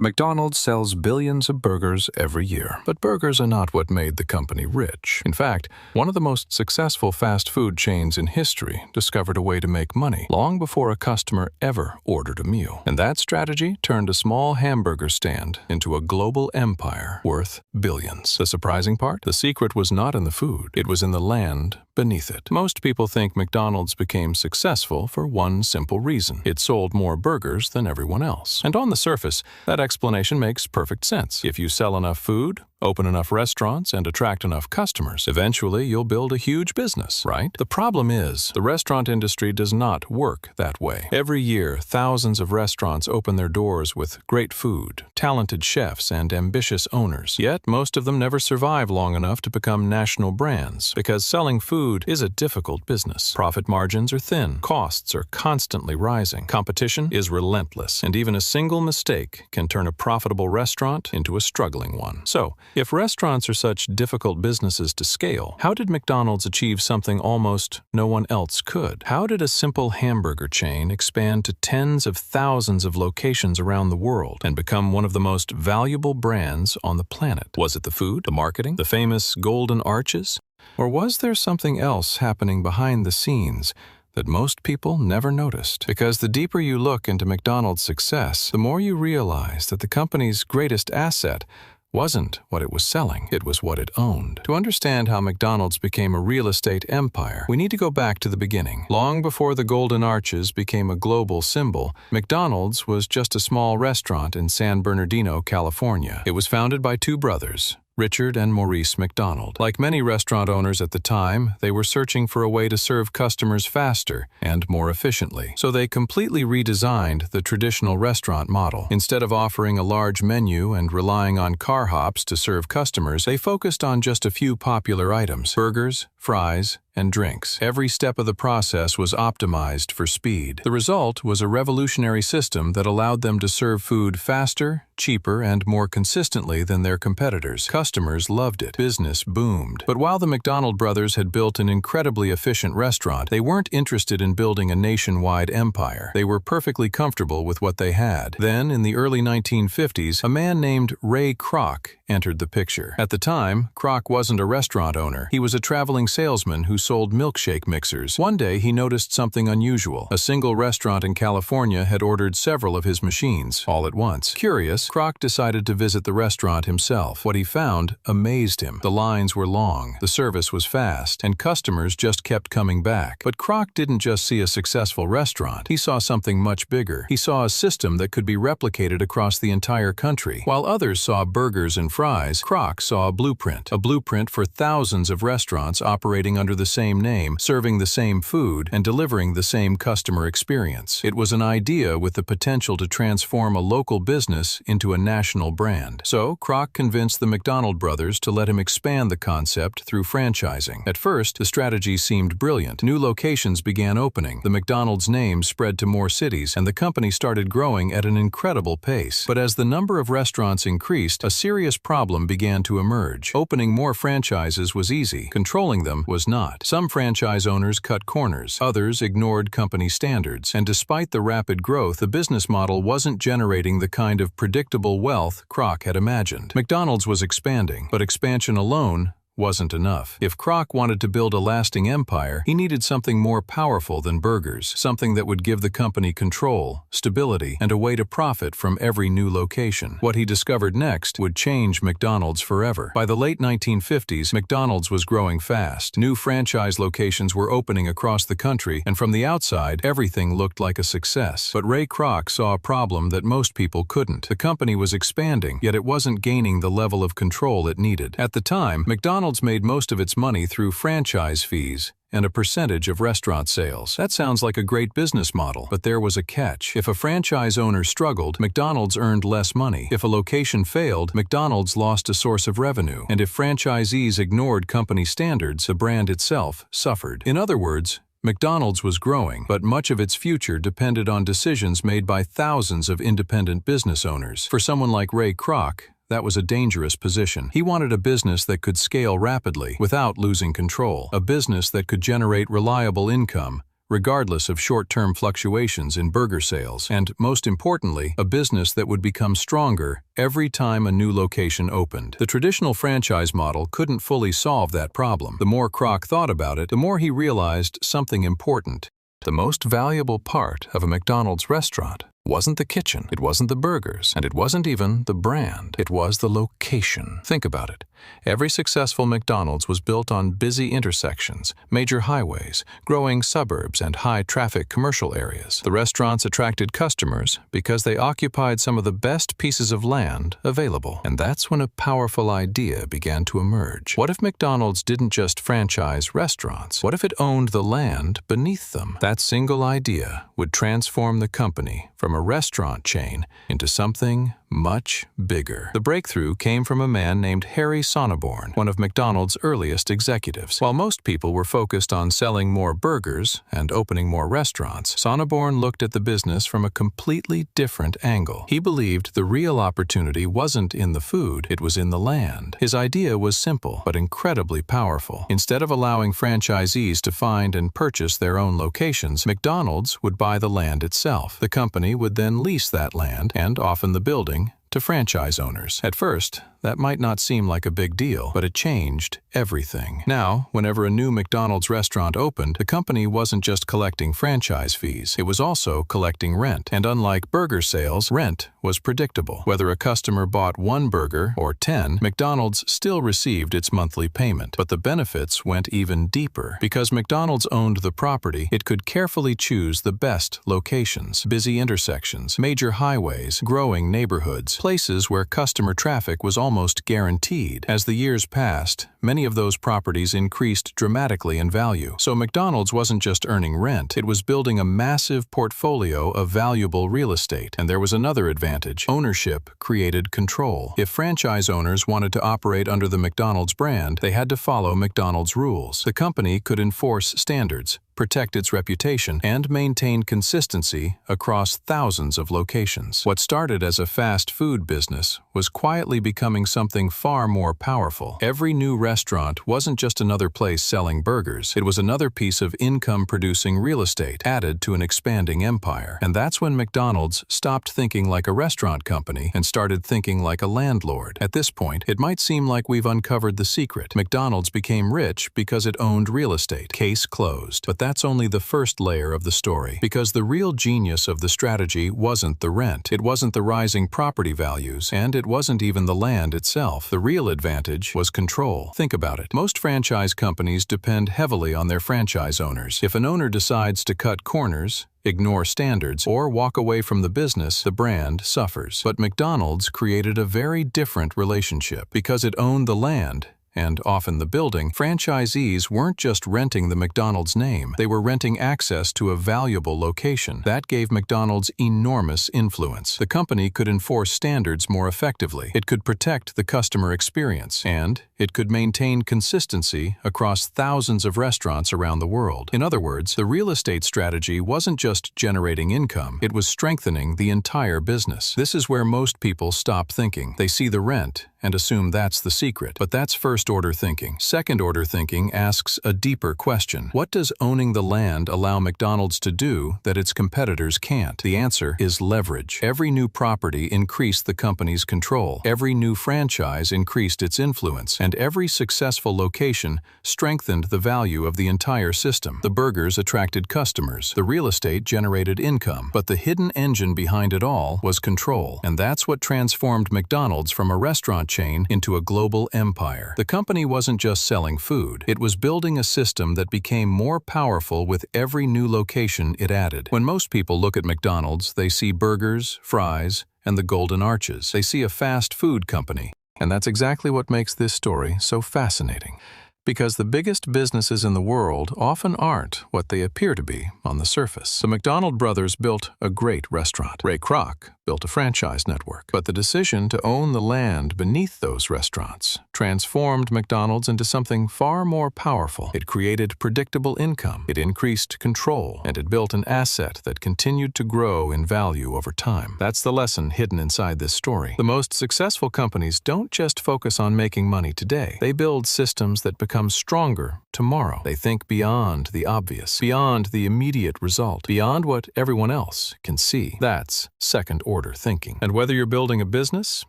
McDonald's sells billions of burgers every year, but burgers are not what made the company rich. In fact, one of the most successful fast food chains in history discovered a way to make money long before a customer ever ordered a meal. And that strategy turned a small hamburger stand into a global empire worth billions. The surprising part? The secret was not in the food. It was in the land beneath it. Most people think McDonald's became successful for one simple reason. It sold more burgers than everyone else. And on the surface, that explanation makes perfect sense. If you sell enough food, open enough restaurants, and attract enough customers, eventually you'll build a huge business, right? The problem is, the restaurant industry does not work that way. Every year, thousands of restaurants open their doors with great food, talented chefs, and ambitious owners. Yet, most of them never survive long enough to become national brands, because selling food is a difficult business. Profit margins are thin, costs are constantly rising, competition is relentless, and even a single mistake can turn a profitable restaurant into a struggling one. So, if restaurants are such difficult businesses to scale, how did McDonald's achieve something almost no one else could? How did a simple hamburger chain expand to tens of thousands of locations around the world and become one of the most valuable brands on the planet? Was it the food, the marketing, the famous golden arches? Or was there something else happening behind the scenes that most people never noticed? Because the deeper you look into McDonald's success, the more you realize that the company's greatest asset wasn't what it was selling, it was what it owned. To understand how McDonald's became a real estate empire, we need to go back to the beginning. Long before the Golden Arches became a global symbol, McDonald's was just a small restaurant in San Bernardino, California. It was founded by two brothers, Richard and Maurice McDonald. Like many restaurant owners at the time, they were searching for a way to serve customers faster and more efficiently. So they completely redesigned the traditional restaurant model. Instead of offering a large menu and relying on car hops to serve customers, they focused on just a few popular items: burgers, fries, and drinks. Every step of the process was optimized for speed. The result was a revolutionary system that allowed them to serve food faster, cheaper, and more consistently than their competitors. Customers loved it. Business boomed. But while the McDonald brothers had built an incredibly efficient restaurant, they weren't interested in building a nationwide empire. They were perfectly comfortable with what they had. Then, in the early 1950s, a man named Ray Kroc entered the picture. At the time, Kroc wasn't a restaurant owner. He was a traveling salesman who sold milkshake mixers. One day, he noticed something unusual. A single restaurant in California had ordered several of his machines, all at once. Curious, Kroc decided to visit the restaurant himself. What he found amazed him. The lines were long, the service was fast, and customers just kept coming back. But Kroc didn't just see a successful restaurant. He saw something much bigger. He saw a system that could be replicated across the entire country. While others saw burgers and fries, Kroc saw a blueprint for thousands of restaurants operating under the same name, serving the same food, and delivering the same customer experience. It was an idea with the potential to transform a local business into a national brand. So, Kroc convinced the McDonald brothers to let him expand the concept through franchising. At first, the strategy seemed brilliant. New locations began opening, the McDonald's name spread to more cities, and the company started growing at an incredible pace. But as the number of restaurants increased, a serious problem began to emerge. Opening more franchises was easy. Controlling them was not. Some franchise owners cut corners, others ignored company standards, and despite the rapid growth, the business model wasn't generating the kind of predictable wealth Kroc had imagined. McDonald's was expanding, but expansion alone wasn't enough. If Kroc wanted to build a lasting empire, he needed something more powerful than burgers, something that would give the company control, stability, and a way to profit from every new location. What he discovered next would change McDonald's forever. By the late 1950s, McDonald's was growing fast. New franchise locations were opening across the country, and from the outside, everything looked like a success. But Ray Kroc saw a problem that most people couldn't. The company was expanding, yet it wasn't gaining the level of control it needed. At the time, McDonald's made most of its money through franchise fees and a percentage of restaurant sales. That sounds like a great business model, but there was a catch. If a franchise owner struggled, McDonald's earned less money. If a location failed, McDonald's lost a source of revenue. And if franchisees ignored company standards, the brand itself suffered. In other words, McDonald's was growing, but much of its future depended on decisions made by thousands of independent business owners. For someone like Ray Kroc, that was a dangerous position. He wanted a business that could scale rapidly without losing control, a business that could generate reliable income regardless of short-term fluctuations in burger sales, and, most importantly, a business that would become stronger every time a new location opened. The traditional franchise model couldn't fully solve that problem. The more Kroc thought about it, the more he realized something important. The most valuable part of a McDonald's restaurant wasn't the kitchen, it wasn't the burgers, and it wasn't even the brand. It was the location. Think about it. Every successful McDonald's was built on busy intersections, major highways, growing suburbs, and high-traffic commercial areas. The restaurants attracted customers because they occupied some of the best pieces of land available. And that's when a powerful idea began to emerge. What if McDonald's didn't just franchise restaurants? What if it owned the land beneath them? That single idea would transform the company from a restaurant chain into something much bigger. The breakthrough came from a man named Harry Sonneborn, one of McDonald's earliest executives. While most people were focused on selling more burgers and opening more restaurants, Sonneborn looked at the business from a completely different angle. He believed the real opportunity wasn't in the food, it was in the land. His idea was simple, but incredibly powerful. Instead of allowing franchisees to find and purchase their own locations, McDonald's would buy the land itself. The company would then lease that land, and often the building, to franchise owners. At first, that might not seem like a big deal, but it changed everything. Now, whenever a new McDonald's restaurant opened, the company wasn't just collecting franchise fees, it was also collecting rent. And unlike burger sales, rent was predictable. Whether a customer bought 1 burger or 10, McDonald's still received its monthly payment. But the benefits went even deeper. Because McDonald's owned the property, it could carefully choose the best locations, busy intersections, major highways, growing neighborhoods, places where customer traffic was almost guaranteed. As the years passed, many of those properties increased dramatically in value. So McDonald's wasn't just earning rent, it was building a massive portfolio of valuable real estate. And there was another advantage. Ownership created control. If franchise owners wanted to operate under the McDonald's brand, they had to follow McDonald's rules. The company could enforce standards, protect its reputation, and maintain consistency across thousands of locations. What started as a fast food business was quietly becoming something far more powerful. Every new restaurant wasn't just another place selling burgers, it was another piece of income-producing real estate added to an expanding empire. And that's when McDonald's stopped thinking like a restaurant company and started thinking like a landlord. At this point, it might seem like we've uncovered the secret. McDonald's became rich because it owned real estate. Case closed. But that's only the first layer of the story, because the real genius of the strategy wasn't the rent, it wasn't the rising property values, and it wasn't even the land itself. The real advantage was control. Think about it. Most franchise companies depend heavily on their franchise owners. If an owner decides to cut corners, ignore standards, or walk away from the business, the brand suffers. But McDonald's created a very different relationship. Because it owned the land, and often the building, franchisees weren't just renting the McDonald's name, they were renting access to a valuable location. That gave McDonald's enormous influence. The company could enforce standards more effectively, it could protect the customer experience, and it could maintain consistency across thousands of restaurants around the world. In other words, the real estate strategy wasn't just generating income, it was strengthening the entire business. This is where most people stop thinking. They see the rent and assume that's the secret. But that's first-order thinking. Second-order thinking asks a deeper question. What does owning the land allow McDonald's to do that its competitors can't? The answer is leverage. Every new property increased the company's control. Every new franchise increased its influence. And every successful location strengthened the value of the entire system. The burgers attracted customers. The real estate generated income. But the hidden engine behind it all was control. And that's what transformed McDonald's from a restaurant chain into a global empire. The company wasn't just selling food, it was building a system that became more powerful with every new location it added. When most people look at McDonald's, they see burgers, fries, and the golden arches. They see a fast food company. And that's exactly what makes this story so fascinating. Because the biggest businesses in the world often aren't what they appear to be on the surface. The McDonald brothers built a great restaurant. Ray Kroc built a franchise network. But the decision to own the land beneath those restaurants transformed McDonald's into something far more powerful. It created predictable income, it increased control, and it built an asset that continued to grow in value over time. That's the lesson hidden inside this story. The most successful companies don't just focus on making money today. They build systems that become stronger tomorrow. They think beyond the obvious, beyond the immediate result, beyond what everyone else can see. That's second-order thinking. And whether you're building a business,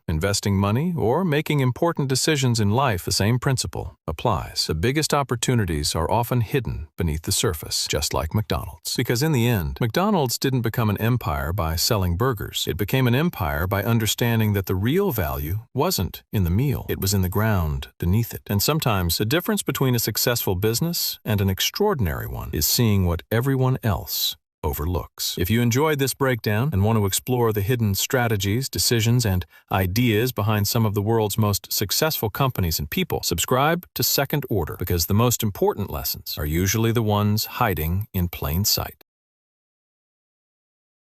investing money, or making important decisions in life, the same principle applies. The biggest opportunities are often hidden beneath the surface, just like McDonald's. Because in the end, McDonald's didn't become an empire by selling burgers. It became an empire by understanding that the real value wasn't in the meal. It was in the ground beneath it. And sometimes the difference between a successful business and an extraordinary one is seeing what everyone else overlooks. If you enjoyed this breakdown and want to explore the hidden strategies, decisions, and ideas behind some of the world's most successful companies and people, subscribe to Second Order, because the most important lessons are usually the ones hiding in plain sight.